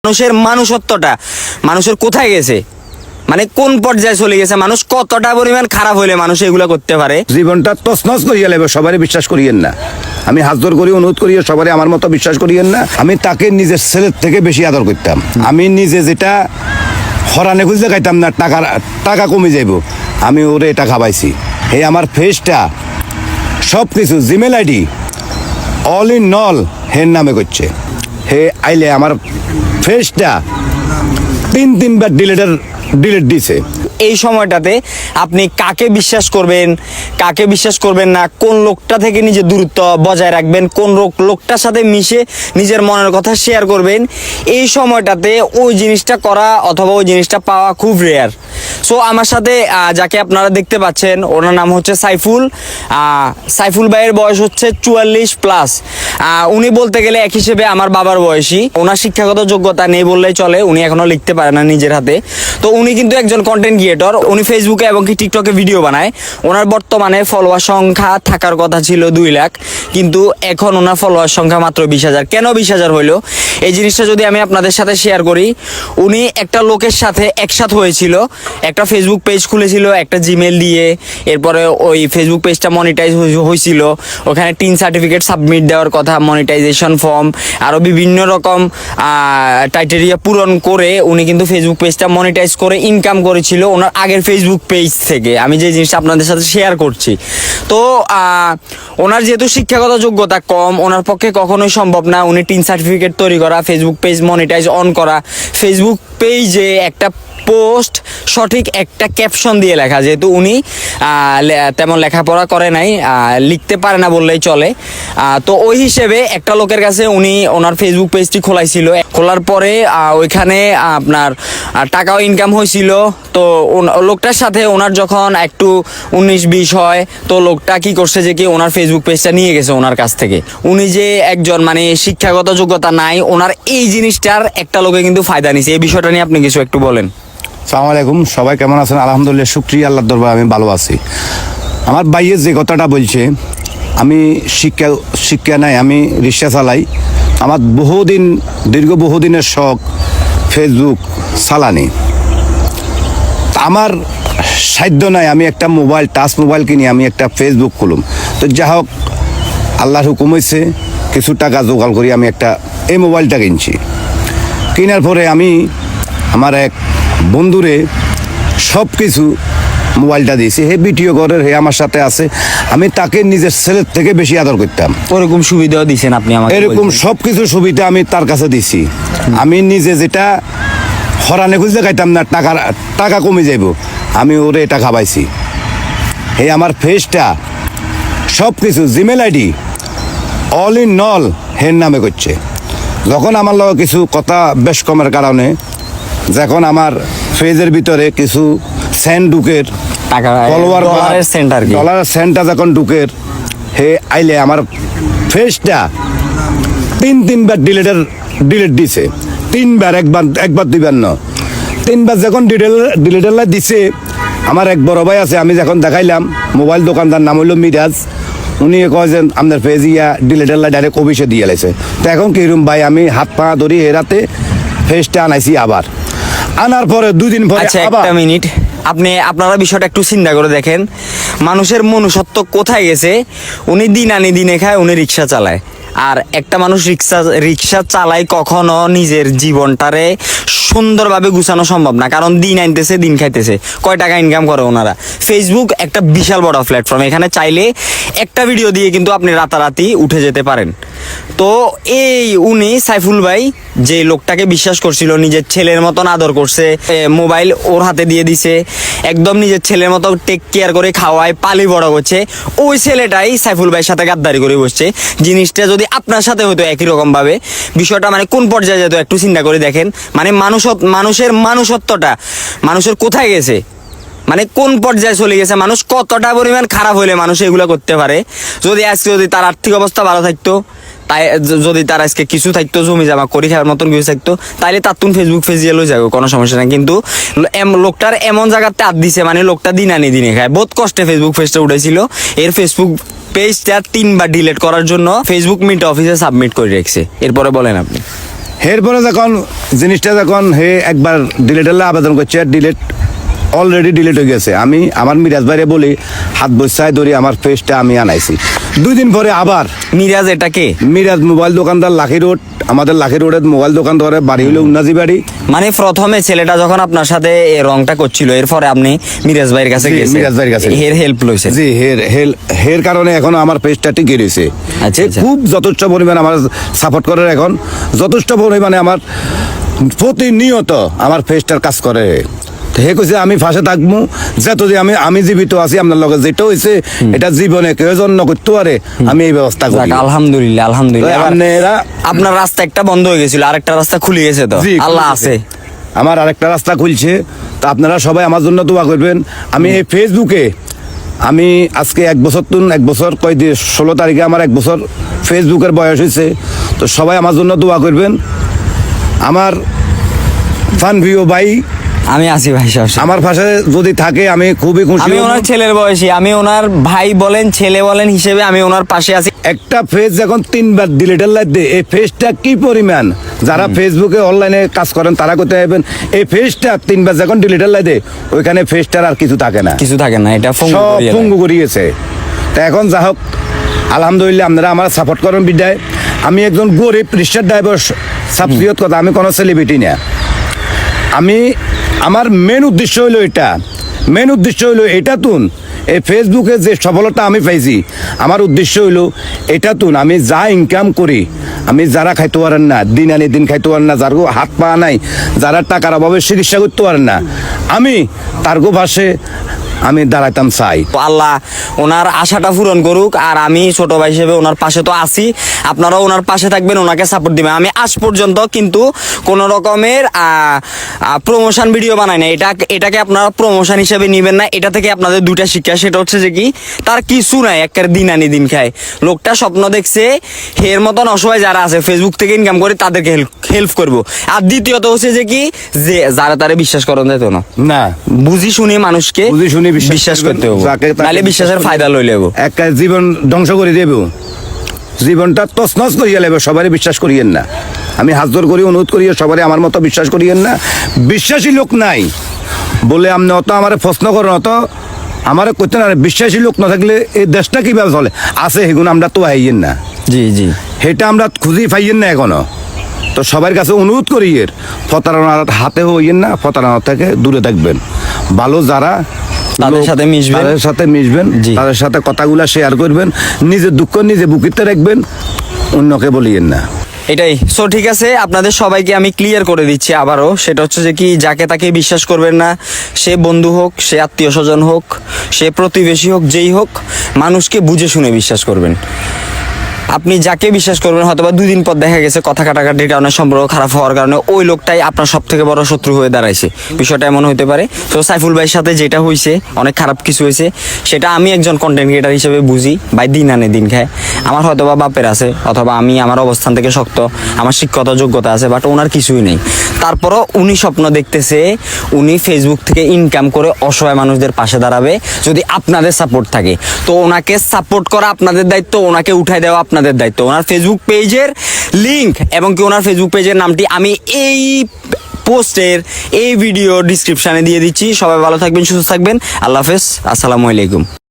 মানুষের মানুষত্বটা মানুষের কোথায় গেছে, মানে কোন পর্যায়ে চলে গেছে, মানুষ কতটা পরিমাণ খারাপ হইলে মানুষ এগুলা করতে পারে। জীবনটা তছনছ করিয়া লাগবে, সবারই বিশ্বাস করিয়েন না। আমি হাত জোর করি অনুরোধ করি সবারই আমার মতো বিশ্বাস করিয়েন না। আমি তাকে নিজের ছেলের থেকে বেশি আদর করতাম। আমি নিজে যেটা হরানে খুঁজতে খাইতাম না, টাকা কমে যাইব, আমি ওরে এটা খাবাইছি। এই আমার ফেসটা সব কিছু Gmail ID all in all হের নামে করছে। হে আইলে আমার ফেসটা তিনবার ডিলেট দিছে। এই সময়টাতে আপনি কাকে বিশ্বাস করবেন, কাকে বিশ্বাস করবেন না, কোন লোকটা থেকে নিজের দূরত্ব বজায় রাখবেন, কোন লোকটার সাথে মিশে নিজের মনের কথা শেয়ার করবেন, এই সময়টাতে ওই জিনিসটা করা অথবা ওই জিনিসটা পাওয়া খুব রেয়ার। সো আমার সাথে যাকে আপনারা দেখতে পাচ্ছেন ওনার নাম হচ্ছে সাইফুল। সাইফুল ভাইয়ের বয়স হচ্ছে 44+। উনি বলতে গেলে এক হিসেবে আমার বাবার বয়সী। ওনার শিক্ষাগত যোগ্যতা নেই বললেই চলে, উনি এখনো লিখতে পারে না নিজের হাতে। তো উনি কিন্তু একজন কন্টেন্ট ক্রিয়েটর, উনি ফেসবুকে এবং কি টিকটকে ভিডিও বানায়। ওনার বর্তমানে ফলোয়ার সংখ্যা থাকার কথা ছিল 2 লাখ, কিন্তু এখন ওনার ফলোয়ার সংখ্যা মাত্র 20,000। কেন 20,000 হইলো এই জিনিসটা যদি আমি আপনাদের সাথে শেয়ার করি, উনি একটা লোকের সাথে একসাথ হয়েছিল, একটা ফেসবুক পেজ খুলেছিল একটা জিমেল দিয়ে। এরপরে ওই ফেসবুক পেজটা মনিটাইজ হয়েছিল, ওখানে 3 সার্টিফিকেট সাবমিট দেওয়ার কথা, মনিটাইজেশন ফর্ম, আরও বিভিন্ন রকম ক্রাইটেরিয়া পূরণ করে উনি কিন্তু ফেসবুক পেজটা মনিটাইজ করে ইনকাম করেছিল ওনার আগের ফেসবুক পেজ থেকে। আমি যে জিনিসটা আপনাদের সাথে শেয়ার করছি, তো ওনার যেহেতু শিক্ষাগত যোগ্যতা কম, ওনার পক্ষে কখনোই সম্ভব না উনি 3 সার্টিফিকেট তৈরি করা, ফেসবুক পেজ মনিটাইজ অন করা, ফেসবুক পেজে একটা পোস্ট সঠিক একটা ক্যাপশন দিয়ে লেখা, যেহেতু উনি তেমন লেখাপড়া করে নাই, লিখতে পারে না বললেই চলে। তো ওই হিসেবে একটা লোকের কাছে উনি ওনার ফেসবুক পেজটি খোলাইছিল। খোলার পরে ওইখানে আপনার টাকাও ইনকাম হয়েছিল। তো লোকটার সাথে ওনার যখন একটু 19-20 হয়, তো লোকটা কি করছে যে কি ওনার ফেসবুক পেজটা নিয়ে গেছে ওনার কাছ থেকে। উনি যে একজন মানে শিক্ষাগত যোগ্যতা নাই, ওনার এই জিনিসটার একটা লোকে কিন্তু ফায়দা নিছে। এই বিষয়টা নিয়ে আপনি কিছু একটু বলেন। আসসালামু আলাইকুম, সবাই কেমন আছেন? আলহামদুলিল্লাহ, শুকরিয়া আল্লাহর দরবারে আমি ভালো আছি। আমার ভাইয়ের যে কথাটা বলছে, আমি শিক্ষা নাই, আমি রিক্সা চালাই। আমার দীর্ঘ বহুদিনের শখ ফেসবুক চালানি। আমার সাধ্য নাই আমি একটা টাচ মোবাইল কিনি, আমি একটা ফেসবুক খুলুম। তো যা হোক, আল্লাহর হুকুম হয়েছে, কিছু টাকা জোগাড় করি আমি একটা এই মোবাইলটা কিনছি। কেনার পরে আমি আমার এক বন্ধুরে সব কিছু মোবাইলটা দিয়েছি। হে ভিডিও করে, হে আমার সাথে আছে, আমি তাকে নিজের ছেলের থেকে বেশি আদর করতাম। ওরকম সুবিধাও দিয়েছেন আপনি আমাকে? এরকম সব কিছু সুবিধা আমি তার কাছে দিছি। আমি নিজে যেটা হরানে খুঁজতে খাইতাম না, টাকা কমে যাইব, আমি ওরে এটা খাবাইছি। এই আমার ফেসটা সব কিছু Gmail ID all in all হের নামে করছে। যখন আমার লগে কিছু কথা বেশ কমের কারণে, যখন আমার ফেজের ভিতরে কিছু সেন্ট ঢুকের, ডলারের সেন্টটা যখন ঢুকের, হে আইলে আমার ফেসটা তিনবার ডিলেট দিছে। 3বার, একবার 2বার না, 3বার যখন ডিলেটের দিছে। আমার এক বড় ভাই আছে, আমি যখন দেখাইলাম, মোবাইল দোকানদার নাম হইল মিরাজ, উনি কয় যে আপনার ফেজ ডিলেটের ডাইরেক্ট অফিসে দিয়ে লাইছে। তো এখন কিরম ভাই, আমি হাত পা ধরি হেরাতে ফেসটা আনাইছি। আবার আনার পরে 2 দিন পরে, আচ্ছা একটা মিনিট, আপনারা বিষয়টা একটু চিন্তা করে দেখেন, মানুষের মনুষ্যত্ব কোথায় গেছে। উনি দিন আনি দিনে খায়, উনি রিক্সা চালায়। আর একটা মানুষ রিক্সা চালায় কখনো নিজের জীবনটারে সুন্দরভাবে গুছানো সম্ভব না, কারণ দিন আনতেছে দিন খাইতেছে। কয় টাকা ইনকাম করে ওনারা? ফেসবুক একটা বিশাল বড় প্ল্যাটফর্ম, এখানে চাইলে একটা ভিডিও দিয়ে কিন্তু আপনি রাতারাতি উঠে যেতে পারেন। তো এই উনি সাইফুল ভাই যে লোকটাকে বিশ্বাস করছিল, নিজের ছেলের মতন আদর করছে, মোবাইল ওর হাতে দিয়ে দিছে, একদম নিজের ছেলের মতো টেক কেয়ার করে খাওয়ায়, পালি বড় করছে, ওই ছেলেটাই সাইফুল ভাইয়ের সাথে গাদ্দারি করে বসছে। জিনিসটা যদি আপনার সাথে হতো একই রকম ভাবে, বিষয়টা মানে কোন পর্যায়ে যেত একটু চিন্তা করে দেখেন। মানে মানুষের মানুষত্বটা মানুষের কোথায় গেছে, মানে কোন পর্যায়ে চলে গেছে, মানুষ কতটা পরিমাণ খারাপ হইলে মানুষ এগুলো করতে পারে। যদি তার আর্থিক অবস্থা ভালো থাকতো, তাই যদি তার আজকে কিছু থাকতো, জমি জামা করি খাওয়ার মতন কিছু থাকতো, তাইলে তার তুন ফেসবুক পেজে লই যাবে, কোনো সমস্যা নাই। কিন্তু লোকটার এমন জায়গাতে হাত দিছে, মানে লোকটা দিন আনি দিনে খায়। বহুত কষ্টে ফেসবুক পেজটা উঠেছিল, এর ফেসবুক পেজটা 3বার ডিলিট করার জন্য ফেসবুক মিট অফিসে সাবমিট করে রেখেছে। এরপরে বলেন আপনি। এরপরে যখন জিনিসটা যখন হে একবার ডিলেটের আবেদন করছে, ডিলেট অলরেডি ডিলেট হয়ে গেছে। আমি আমার মিরাজ ভাইরে বলি হাত বসায় ধরে আমার ফেসটা আমি আনাইছি। 2 দিন পরে আবার মিরাজ এটাকে মিরাজ মোবাইল দোকানদার লাখি রোড, আমাদের লাখি রোডের মোবাইল দোকান ধরে বাড়ি হইলো উন্নাজি বাড়ি। মানে প্রথমে ছেলেটা যখন আপনার সাথে এই রংটা করছিল, এরপরে আপনি মিরাজ ভাইয়ের কাছে জি, গেছেন, মিরাজ ভাইয়ের কাছে। হের হেল্প লইছেন। জি, হের কারণে এখন আমার পেজটা টিকে রয়েছে। আচ্ছা, হে আচ্ছা। খুব যথেষ্ট পরিমাণে আমার সাপোর্ট করে, এখন যথেষ্ট পরিমাণে আমার প্রতিনিয়ত আমার পেজটার কাজ করে। তো হে কইছে আমি ফাঁসে থাকবো, যতদিন আমি জীবিত আছি আপনার লগে যেটা হয়েছে এটা জীবনে কেউ জন্য করতে পারে, আমি এই ব্যবস্থা করি। যাক, আলহামদুলিল্লাহ আলহামদুলিল্লাহ। তো এবার আপনারা আপনার রাস্তা একটা বন্ধ হয়ে গেছিল, আরেকটা রাস্তা খুলে গেছে তো, জি, আল্লাহ খুলেছে। আছে। আমার আরেকটা রাস্তা খুলছে, তো আপনারা সবাই আমার জন্য দোয়া করবেন। আমি এই ফেসবুকে আমি আজকে 1 বছর কয় দিয়ে 16 তারিখে আমার 1 বছর ফেসবুকের বয়স হয়েছে। তো সবাই আমার জন্য দোয়া করবেন। আমার ফানভিও ভাই আমি আছি ভাই, সমস্যা নেই। আমার পাশে যদি থাকে আমি খুবই খুশি আমি হব। ওনার ছেলের বয়সী, আমি ওনার ভাই বলেন ছেলে বলেন হিসেবে আমি ওনার পাশে আছি। একটা ফেজ যখন 3বার ডিলিটের লাইট দেয়, এই ফেজটা কি পরিমাণ, যারা ফেসবুকে অনলাইনে কাজ করেন তারা করতে পারবেন। এই ফেজটা 3বার যখন ডিলিটের লাইট দেয়, ওইখানে ফেজটার আর কিছু থাকে না, কিছু থাকে না, এটা ফোন সব পঙ্গু করিয়েছে। তা এখন যা হোক আলহামদুলিল্লাহ আপনারা আমার সাপোর্ট করেন বিদায়। আমি একজন গরিব রিক্সার ড্রাইভার, সাবসিডিয়ত কথা, আমি কোনো সেলিব্রিটি না। আমি আমার মেন উদ্দেশ্য হইলো এটা তুন এই ফেসবুকে যে সফলতা আমি পাইছি, আমার উদ্দেশ্য হইলো এটা তুন আমি যা ইনকাম করি, আমি যারা খাইতে পারেন না, দিন আনি দিন খাইতে পারেন না, যার হাত পা নাই, যারা টাকার অভাবে চিকিৎসা করতে পারেন না, আমি তার পাশে আমি দাঁড়াইতাম চাই। তো আল্লাহ ওনার আশাটা পূরণ করুক। আর আমি ছোট ভাই হিসেবে ওনার পাশে তো আছি, আপনারাও ওনার পাশে থাকবেন, ওনাকে সাপোর্ট দিবেন। আমি আজ পর্যন্ত কিন্তু কোন রকমের প্রমোশন ভিডিও বানাই না, এটাকে আপনারা প্রমোশন হিসেবে নেবেন না। এটা থেকে আপনাদের 2টা শিক্ষা, সেটা হচ্ছে যে কি তার কিছু নাই, একের দিন আনি দিন খায়। লোকটা স্বপ্ন দেখছে এর মতন অসহায় যারা আছে ফেসবুক থেকে ইনকাম করে তাদেরকে হেল্প করবো। আর দ্বিতীয়ত হচ্ছে যে কি যে যারা তারা বিশ্বাস করেন যেত না, না বুঝি শুনি মানুষকে বুঝি শুনি বিশ্বাস করতে হবে, যাকে তাকে নাহলে বিশ্বাসের ফায়দা লই লেব। একটা জীবন ধ্বংস করে দেব, জীবনটা তছনছ করিয়া লেবে। সবারই বিশ্বাস করিয়েন না, আমি হাত জোর করি অনুরোধ করি, সবারই আমার মতো বিশ্বাস করিয়েন না। বিশ্বাসী লোক নাই বলে আপনি অত আমার প্রশ্ন করেন, অত আমার করতে না। বিশ্বাসী লোক না থাকলে এই দেশটা কিভাবে চলে, আছে সেগুলো আমরা তো হাইয়েন না, জি জি, সেটা আমরা খুঁজেই পাইয়েন না এখনো। তো সবার কাছে অনুরোধ করি এর প্রতারণার হাতে হইয়েন না, প্রতারণা থেকে দূরে থাকবেন। ভালো যারা তাদের লোক, সাথে মিশবেন। তাদের সাথে মিশবেন, জি। তাদের সাথে কথাগুলা শেয়ার করবেন, নিজের দুঃখ নিজে বুকিতে রাখবেন, অন্যকে বলিয়েন না। এটাই। সো ঠিক আছে, আপনাদের সবাইকে আমি ক্লিয়ার করে দিচ্ছি আবারও, সেটা হচ্ছে যে কি যাকে তাকে বিশ্বাস করবেন না। সে বন্ধু হোক, সে আত্মীয় স্বজন হোক, সে প্রতিবেশী হোক, যেই হোক, মানুষকে বুঝে শুনে বিশ্বাস করবেন। আপনি যাকে বিশ্বাস করবেন, হয়তোবা 2 দিন পর দেখা গেছে কথা কাটাকাটির কারণে, সম্পর্ক খারাপ হওয়ার কারণে ওই লোকটাই আপনার সব থেকে বড় শত্রু হয়ে দাঁড়াইছে। বিষয়টা এমন হইতে পারে। তো সাইফুল ভাইয়ের সাথে যেটা হয়েছে, অনেক খারাপ কিছু হয়েছে, সেটা আমি একজন কন্টেন্ট ক্রিয়েটার হিসেবে বুঝি। ভাই দিন আনে দিন খায়, আমার হয়তোবা বাপের আছে, অথবা আমি আমার অবস্থান থেকে শক্ত, আমার শিক্ষতা যোগ্যতা আছে, বাট ওনার কিছুই নেই। তারপরও উনি স্বপ্ন দেখতেছে উনি ফেসবুক থেকে ইনকাম করে অসহায় মানুষদের পাশে দাঁড়াবে, যদি আপনাদের সাপোর্ট থাকে। তো ওনাকে সাপোর্ট করা আপনাদের দায়িত্ব, ওনাকে উঠাই দেওয়া আপনাদের দায়িত্ব। ওনার ফেসবুক পেজের লিংক এবং কি ওনার ফেসবুক পেজের নামটি আমি এই পোস্টের এই ভিডিও ডিসক্রিপশনে দিয়ে দিচ্ছি। সবাই ভালো থাকবেন, সুস্থ থাকবেন। আল্লাহ হাফেজ, আসসালামু আলাইকুম।